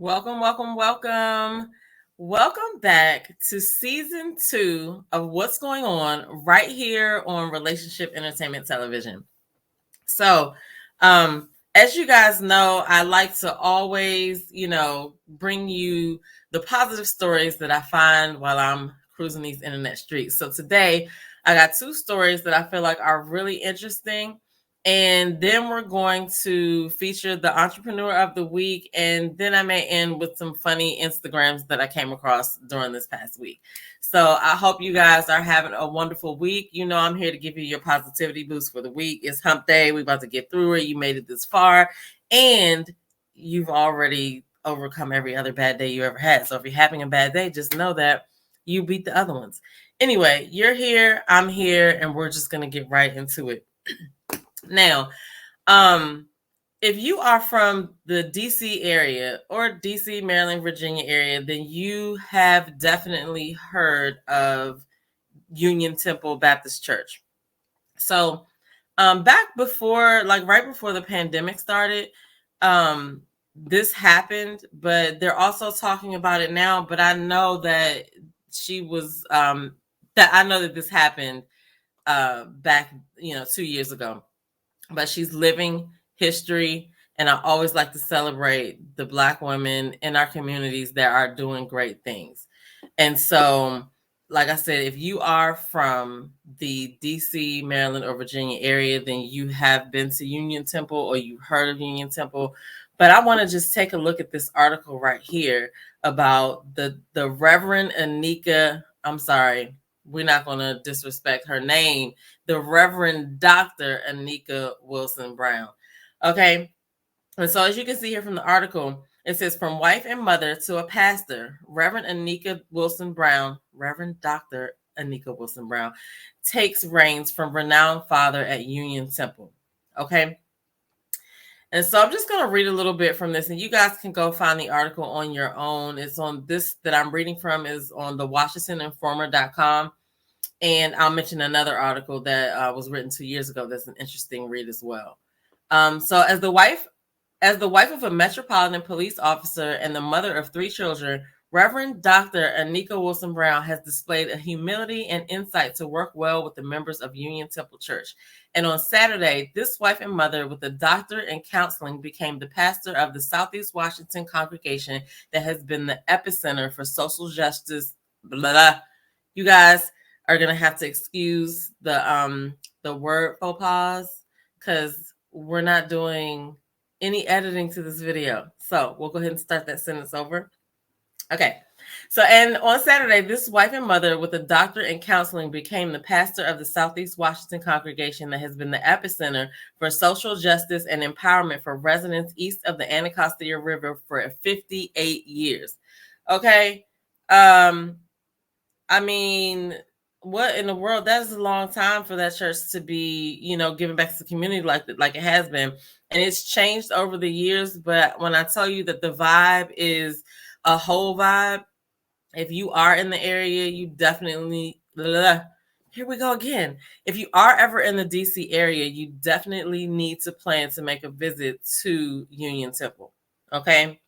Welcome, welcome, welcome. Welcome back to season 2 of What's Going On right here on Relationship Entertainment Television. So, as you guys know, I like to always, bring you the positive stories that I find while I'm cruising these internet streets. So today, I got 2 stories that I feel like are really interesting. And then we're going to feature the entrepreneur of the week. And then I may end with some funny Instagrams that I came across during this past week. So I hope you guys are having a wonderful week. You know, I'm here to give you your positivity boost for the week. It's hump day. We're about to get through it. You made it this far. And you've already overcome every other bad day you ever had. So if you're having a bad day, just know that you beat the other ones. Anyway, you're here. I'm here. And we're just going to get right into it. Now, if you are from the DC area or DC, Maryland, Virginia area, then you have definitely heard of Union Temple Baptist Church. So, back before, like right before the pandemic started, this happened, but they're also talking about it now. But I know that I know that this happened back, 2 years ago. But she's living history, and I always like to celebrate the Black women in our communities that are doing great things. And so, like I said, if you are from the DC, Maryland, or Virginia area, then you have been to Union Temple or you've heard of Union Temple. But I want to just take a look at this article right here about the Reverend Anika. I'm sorry, we're not going to disrespect her name, the Reverend Dr. Anika Wilson Brown. Okay. And so as you can see here from the article, it says from wife and mother to a pastor, Reverend Anika Wilson Brown, Reverend Dr. Anika Wilson Brown, takes reins from renowned father at Union Temple. Okay. And so I'm just going to read a little bit from this, and you guys can go find the article on your own. It's on this that I'm reading from is on the WashingtonInformer.com. And I'll mention another article that was written 2 years ago. That's an interesting read as well. So as the wife of a Metropolitan Police officer and the mother of 3 children, Reverend Dr. Anika Wilson Brown has displayed a humility and insight to work well with the members of Union Temple Church. And on Saturday, this wife and mother with a doctorate in counseling became the pastor of the Southeast Washington congregation that has been the epicenter for social justice. Blah, blah. You guys are going to have to excuse the word faux pas because we're not doing any editing to this video. So we'll go ahead and start that sentence over. Okay. So, and on Saturday, this wife and mother with a doctorate in counseling became the pastor of the Southeast Washington congregation that has been the epicenter for social justice and empowerment for residents east of the Anacostia River for 58 years. Okay. I mean, what in the world? That is a long time for that church to be, giving back to the community like it has been. And it's changed over the years. But when I tell you that the vibe is a whole vibe, if you are in the area, you definitely, here we go again. If you are ever in the DC area, you definitely need to plan to make a visit to Union Temple. Okay.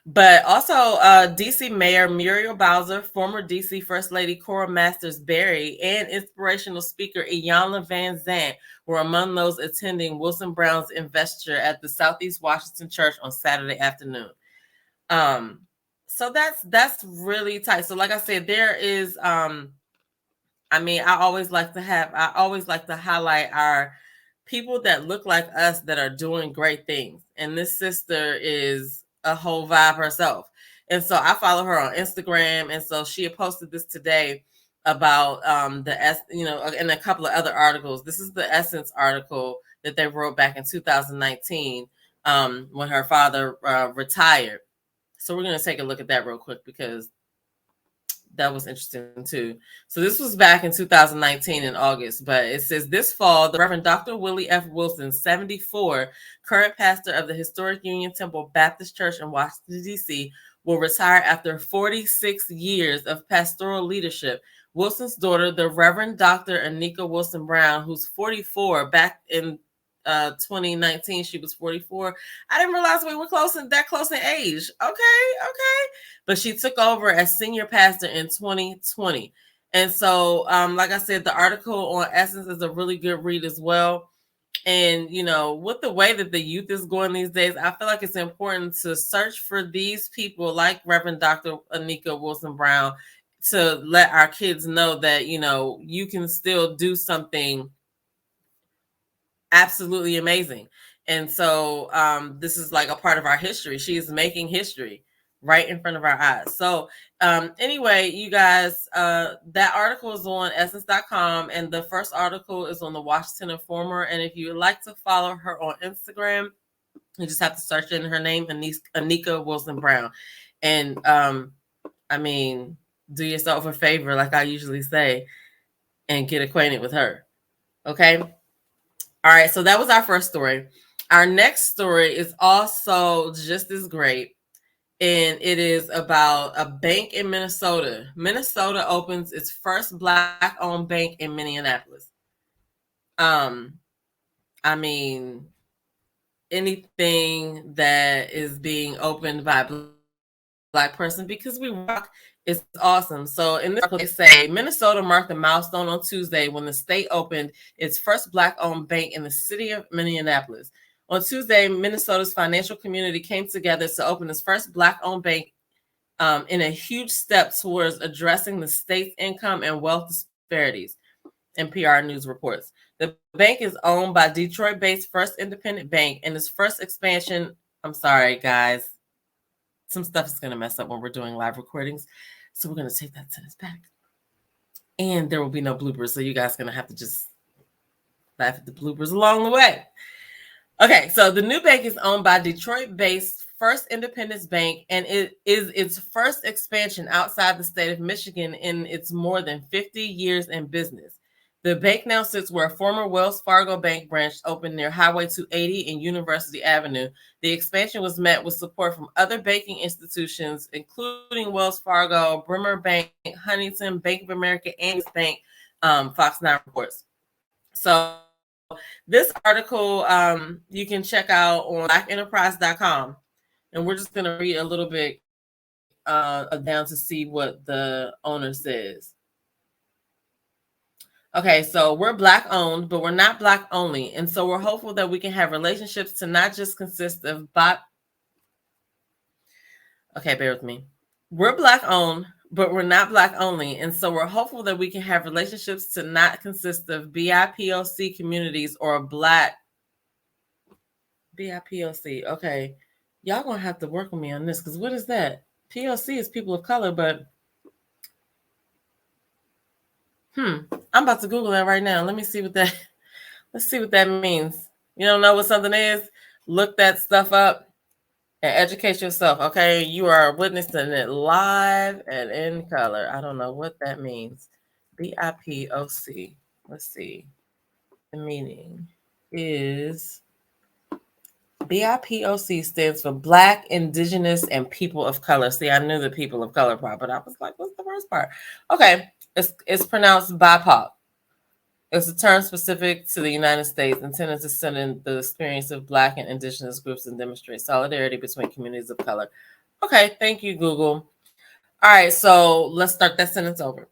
But also DC Mayor Muriel Bowser, former DC First Lady Cora Masters Berry, and inspirational speaker Iyanla Van Zant were among those attending Wilson Brown's investiture at the Southeast Washington Church on Saturday afternoon. So that's really tight. So like I said, there is I always like to highlight our people that look like us that are doing great things. And this sister is a whole vibe herself. And so I follow her on Instagram. And so she had posted this today about and a couple of other articles. This is the Essence article that they wrote back in 2019 when her father retired. So we're going to take a look at that real quick because that was interesting too. So this was back in 2019 in August, but it says this fall, the Reverend Dr. Willie F. Wilson, 74, current pastor of the historic Union Temple Baptist Church in Washington, D.C., will retire after 46 years of pastoral leadership. Wilson's daughter, the Reverend Dr. Anika Wilson Brown, who's 44, back in 2019, she was 44. I didn't realize we were that close in age. Okay. But she took over as senior pastor in 2020. And so, like I said, the article on Essence is a really good read as well. And, with the way that the youth is going these days, I feel like it's important to search for these people like Reverend Dr. Anika Wilson Brown to let our kids know that, you can still do something absolutely amazing. And so this is like a part of our history. She is making history right in front of our eyes. So anyway, you guys, that article is on essence.com, and the first article is on the Washington Informer. And if you would like to follow her on Instagram, you just have to search in her name, Anika Wilson Brown. And do yourself a favor, like I usually say, and get acquainted with her. Okay. All right. So that was our first story. Our next story is also just as great. And it is about a bank in Minnesota. Minnesota opens its first Black-owned bank in Minneapolis. Anything that is being opened by a Black person, because we rock, is awesome. So in this article, they say Minnesota marked a milestone on Tuesday when the state opened its first Black-owned bank in the city of Minneapolis. On Tuesday, Minnesota's financial community came together to open its first Black-owned bank in a huge step towards addressing the state's income and wealth disparities, NPR News reports. The bank is owned by Detroit-based First Independent Bank, and its first expansion, I'm sorry, guys, some stuff is going to mess up when we're doing live recordings, so we're going to take that sentence back. And there will be no bloopers, so you guys are going to have to just laugh at the bloopers along the way. Okay, so the new bank is owned by Detroit-based First Independence Bank, and it is its first expansion outside the state of Michigan in its more than 50 years in business. The bank now sits where a former Wells Fargo Bank branch opened near Highway 280 and University Avenue. The expansion was met with support from other banking institutions, including Wells Fargo, Bremer Bank, Huntington, Bank of America, and Bank, Fox 9 reports. So this article you can check out on blackenterprise.com. And we're just going to read a little bit down to see what the owner says. Okay, so we're Black owned, but we're not Black only. And so we're hopeful that we can have relationships to not just consist of Okay, bear with me. We're Black owned, but we're not Black only. And so we're hopeful that we can have relationships to not consist of BIPOC communities or Black BIPOC. Okay, y'all gonna have to work with me on this, because what is that? POC is people of color, but I'm about to Google that right now. Let's see what that means. You don't know what something is? Look that stuff up and educate yourself. Okay, you are witnessing it live and in color. I don't know what that means. BIPOC. Let's see. The meaning is BIPOC stands for Black, Indigenous, and People of Color. See, I knew the people of color part, but I was like, what's the first part? Okay, it's pronounced BIPOC. It's a term specific to the United States intended to center the experience of Black and Indigenous groups and demonstrate solidarity between communities of color. Okay, thank you, Google. All right, so let's start that sentence over.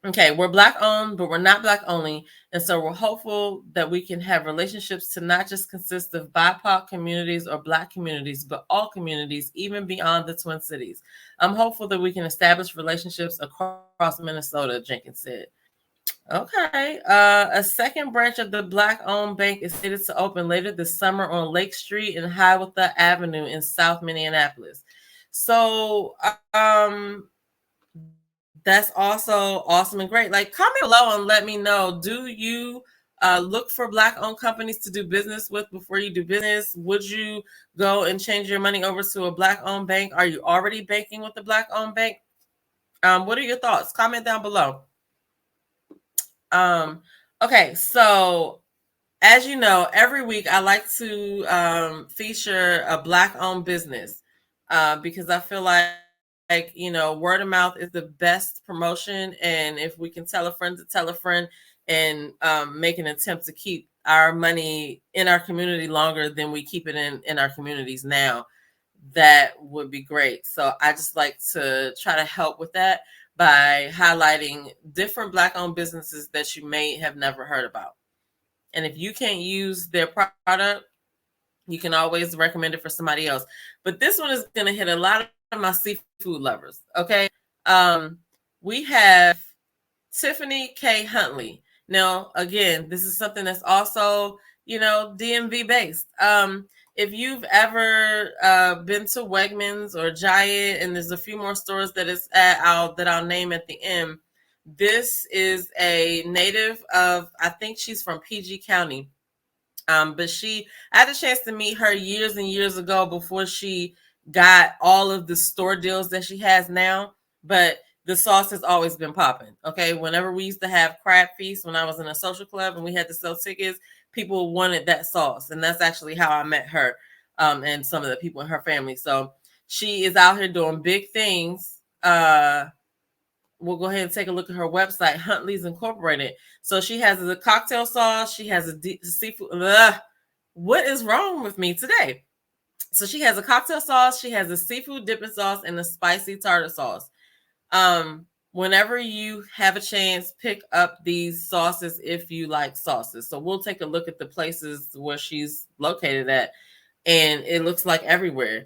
Okay, we're Black owned, but we're not Black only. And so we're hopeful that we can have relationships to not just consist of BIPOC communities or Black communities, but all communities, even beyond the Twin Cities. I'm hopeful that we can establish relationships across Minnesota, Jenkins said. Okay. A second branch of the Black-owned bank is slated to open later this summer on Lake Street and Hiawatha Avenue in South Minneapolis. So that's also awesome and great. Like, comment below and let me know, do you look for Black-owned companies to do business with before you do business? Would you go and change your money over to a Black-owned bank? Are you already banking with a Black-owned bank? What are your thoughts? Comment down below. Okay, so as you know, every week I like to feature a Black-owned business because I feel like, word of mouth is the best promotion. And if we can tell a friend to tell a friend and make an attempt to keep our money in our community longer than we keep it in our communities now, that would be great. So I just like to try to help with that by highlighting different Black owned businesses that you may have never heard about. And if you can't use their product, you can always recommend it for somebody else. But this one is going to hit a lot of my seafood lovers. Okay. We have Tiffany K. Huntley. Now, again, this is something that's also, DMV based. If you've ever been to Wegmans or Giant, and there's a few more stores that I'll name at the end. This is a native of, I think she's from PG County. But I had a chance to meet her years and years ago before she got all of the store deals that she has now. But the sauce has always been popping. Okay. Whenever we used to have crab feast when I was in a social club and we had to sell tickets, people wanted that sauce. And that's actually how I met her, and some of the people in her family. So she is out here doing big things. We'll go ahead and take a look at her website, Huntleys Incorporated. So she has a cocktail sauce. She has a seafood. What is wrong with me today? So she has a cocktail sauce. She has a seafood dipping sauce and a spicy tartar sauce. Whenever you have a chance, pick up these sauces if you like sauces. So we'll take a look at the places where she's located at. And it looks like everywhere.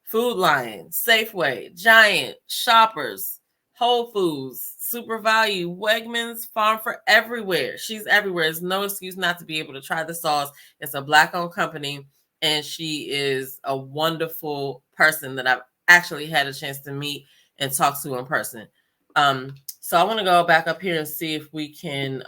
Food Lion, Safeway, Giant, Shoppers, Whole Foods, Super Value, Wegmans, Farm for everywhere. She's everywhere. There's no excuse not to be able to try the sauce. It's a Black-owned company, and she is a wonderful person that I've actually had a chance to meet and talk to in person. So I want to go back up here and see if we can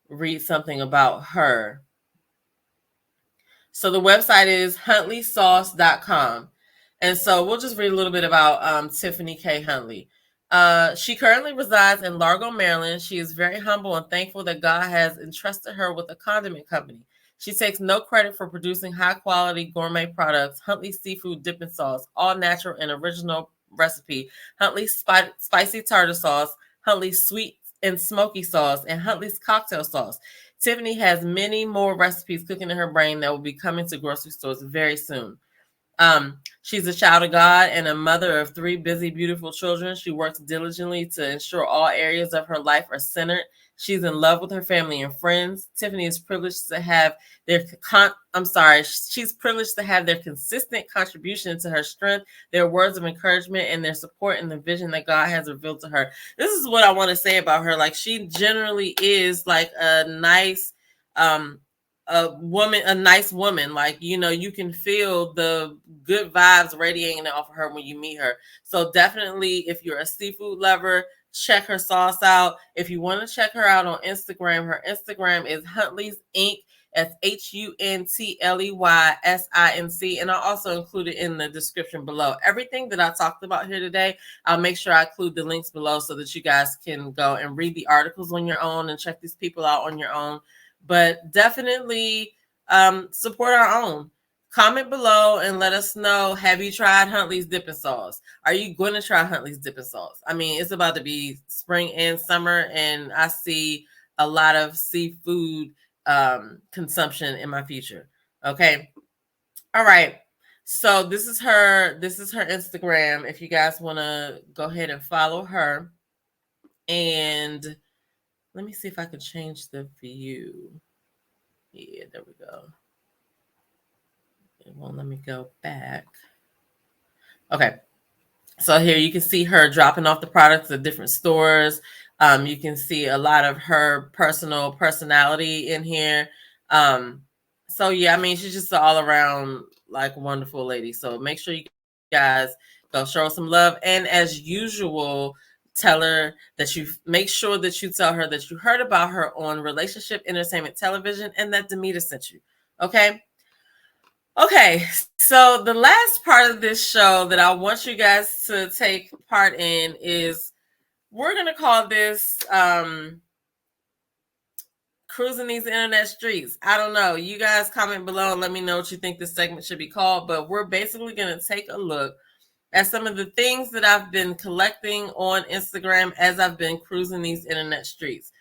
read something about her. So the website is HuntleysSauce.com. And so we'll just read a little bit about Tiffany K. Huntley. She currently resides in Largo, Maryland. She is very humble and thankful that God has entrusted her with a condiment company. She takes no credit for producing high-quality gourmet products. Huntleys Seafood Dipping Sauce, all natural and original recipe. Huntleys Spicy Tartar Sauce. Huntleys Sweet and Smoky Sauce. And Huntleys Cocktail Sauce. Tiffany has many more recipes cooking in her brain that will be coming to grocery stores very soon. She's a child of God and a mother of 3 busy, beautiful children. She works diligently to ensure all areas of her life are centered. She's in love with her family and friends. Tiffany is privileged to have she's privileged to have their consistent contribution to her strength, their words of encouragement, and their support in the vision that God has revealed to her. This is what I want to say about her. Like, she generally is like a nice, a nice woman. Like, you can feel the good vibes radiating off of her when you meet her. So definitely, if you're a seafood lover, check her sauce out. If you want to check her out on Instagram, her Instagram is Huntleys Inc. That's HUNTLEYSINC. And I'll also include it in the description below. Everything that I talked about here today, I'll make sure I include the links below so that you guys can go and read the articles on your own and check these people out on your own. But definitely support our own. Comment below and let us know, have you tried Huntleys Dipping Sauce? Are you going to try Huntleys Dipping Sauce? I mean, it's about to be spring and summer, and I see a lot of seafood consumption in my future. Okay. All right. So this is her Instagram. If you guys want to go ahead and follow her. And let me see if I can change the view. Yeah, there we go. It won't let me go back. Okay. So here you can see her dropping off the products at different stores. You can see a lot of her personality in here. So yeah, I mean, she's just an all around like wonderful lady. So make sure you guys go show her some love. And as usual, tell her that make sure that you tell her that you heard about her on Relationship Entertainment Television and that Demeter sent you. Okay. Okay, so the last part of this show that I want you guys to take part in is, we're going to call this Cruising These Internet Streets. I don't know. You guys comment below and let me know what you think this segment should be called. But we're basically going to take a look at some of the things that I've been collecting on Instagram as I've been cruising these internet streets.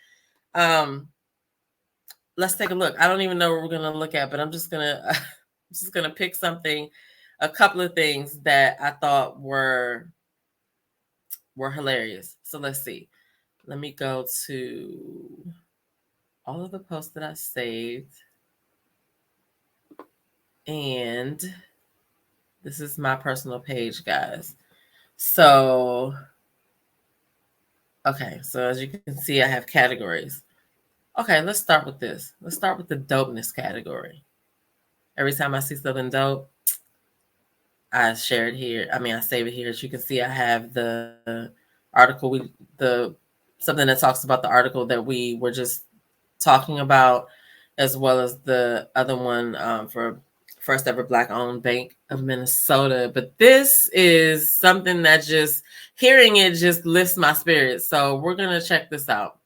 let's take a look. I don't even know what we're gonna look at, but I'm just gonna pick something, a couple of things that I thought were hilarious. So let's see. Let me go to all of the posts that I saved. And this is my personal page, guys. So, okay. So as you can see, I have categories. Okay, let's start with this. Let's start with the dopeness category. Every time I see something dope, I share it here. I mean, I save it here. As you can see, I have the article, something that talks about the article that we were just talking about, as well as the other one for first ever Black owned Bank of Minnesota. But this is something that just hearing it just lifts my spirits. So we're gonna check this out.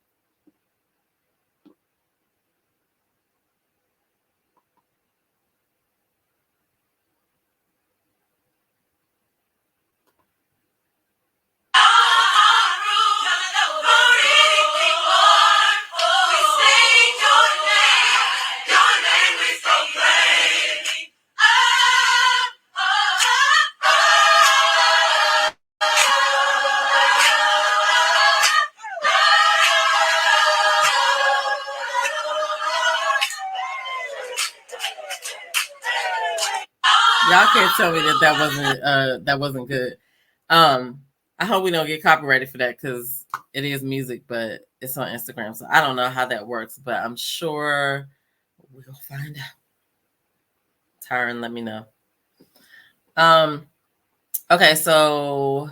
Y'all can't tell me that wasn't good. I hope we don't get copyrighted for that because it is music, but it's on Instagram, so I don't know how that works, but I'm sure we'll find out. Tyron, let me know. Okay, so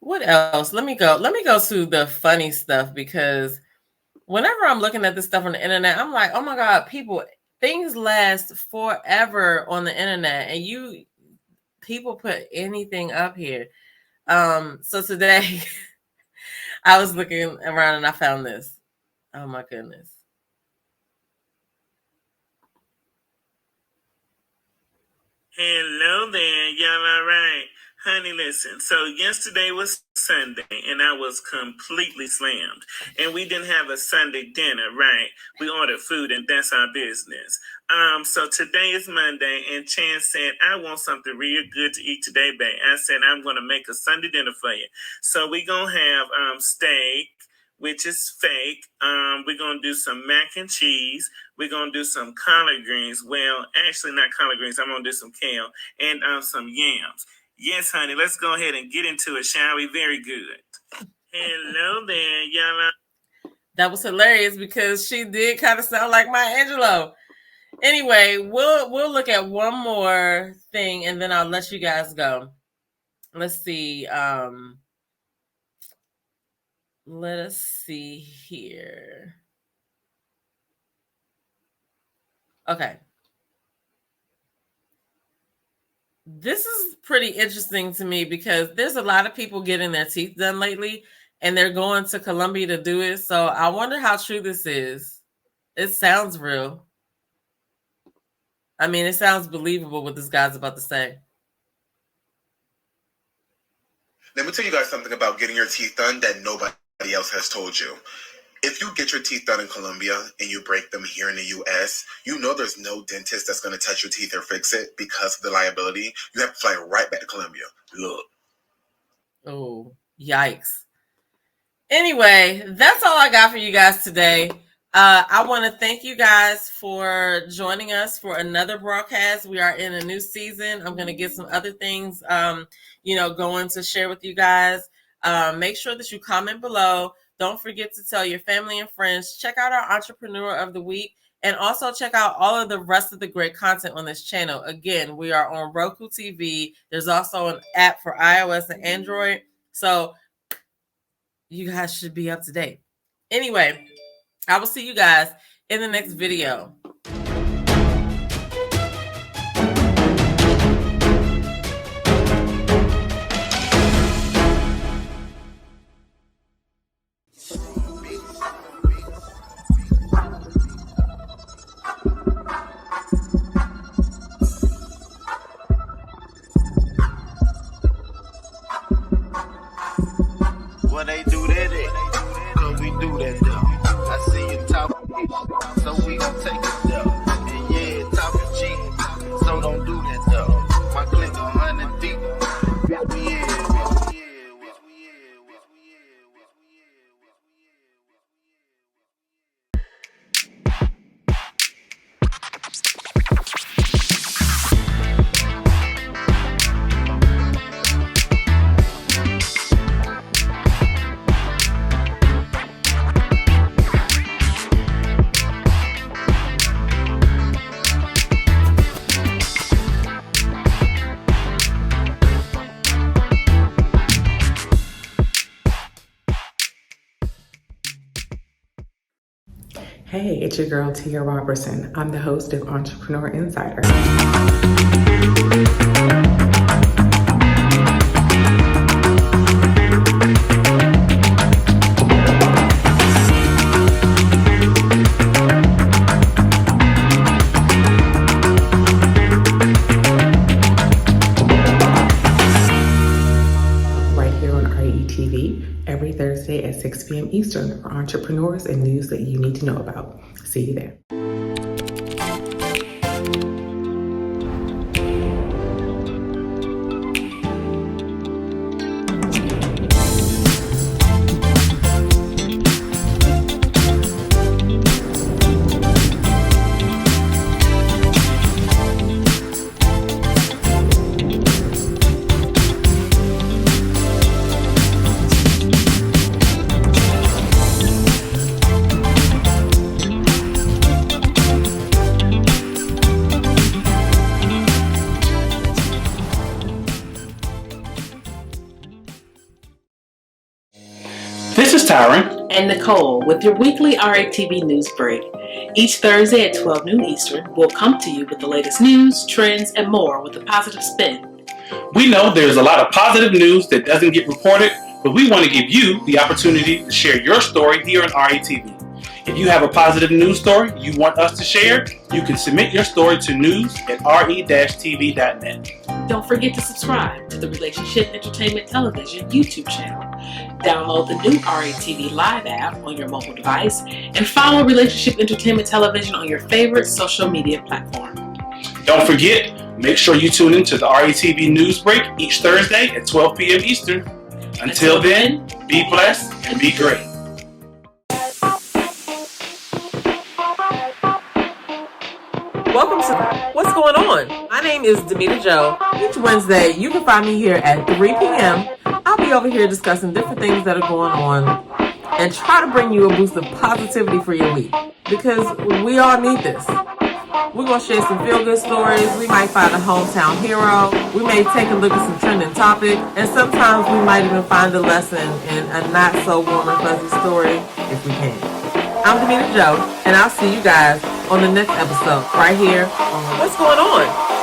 what else? Let me go to the funny stuff, because whenever I'm looking at this stuff on the internet, I'm like, oh my God, things last forever on the internet, and people put anything up here. So today I was looking around and I found this. Oh my goodness. Hello there, y'all all right? Honey, listen, so yesterday was Sunday, and I was completely slammed. And we didn't have a Sunday dinner, right? We ordered food, and that's our business. So today is Monday, and Chance said, I want something real good to eat today, babe. I said, I'm going to make a Sunday dinner for you. So we're going to have steak, which is fake. We're going to do some mac and cheese. We're going to do some collard greens. Well, actually not collard greens. I'm going to do some kale and some yams. Yes, honey, let's go ahead and get into it, shall we? Very good. Hello there, y'all. That was hilarious because she did kind of sound like Maya Angelou. Anyway, we'll look at one more thing and then I'll let you guys go. Let's see. Let us see here. Okay. This is pretty interesting to me because there's a lot of people getting their teeth done lately and they're going to Colombia to do it. So I wonder how true this is. It sounds real. I mean, it sounds believable what this guy's about to say. Let me tell you guys something about getting your teeth done that nobody else has told you. If you get your teeth done in Colombia and you break them here in the U.S., you know there's no dentist that's going to touch your teeth or fix it because of the liability. You have to fly right back to Colombia. Look. Oh, yikes. Anyway, that's all I got for you guys today. I want to thank you guys for joining us for another broadcast. We are in a new season. I'm going to get some other things, going to share with you guys. Make sure that you comment below. Don't forget to tell your family and friends. Check out our Entrepreneur of the Week. And also check out all of the rest of the great content on this channel. Again, we are on Roku TV. There's also an app for iOS and Android. So you guys should be up to date. Anyway, I will see you guys in the next video. What they do that at? Cause we do that though. I see you talk, so we Hey, it's your girl Tia Robertson. I'm the host of Entrepreneur Insider. Right here on RETV every Thursday at 6 p.m. Eastern for entrepreneurs and news that you need to know about. See you there. This is Tyron and Nicole with your weekly RATV news break. Each Thursday at 12 noon Eastern, we'll come to you with the latest news, trends, and more with a positive spin. We know there's a lot of positive news that doesn't get reported, but we want to give you the opportunity to share your story here on RATV. If you have a positive news story you want us to share, you can submit your story to news@re-tv.net. Don't forget to subscribe to the Relationship Entertainment Television YouTube channel. Download the new RATV Live app on your mobile device and follow Relationship Entertainment Television on your favorite social media platform. Don't forget, make sure you tune into the RATV News Break each Thursday at 12 p.m. Eastern. Until then, be blessed and be great. Welcome to What's Going On? My name is Demita Joe. Each Wednesday, you can find me here at 3 p.m. I'll be over here discussing different things that are going on and try to bring you a boost of positivity for your week because we all need this. We're going to share some feel-good stories. We might find a hometown hero. We may take a look at some trending topic. And sometimes we might even find a lesson in a not-so-warm and fuzzy story if we can. I'm Demita Joe, and I'll see you guys on the next episode right here on What's Going On?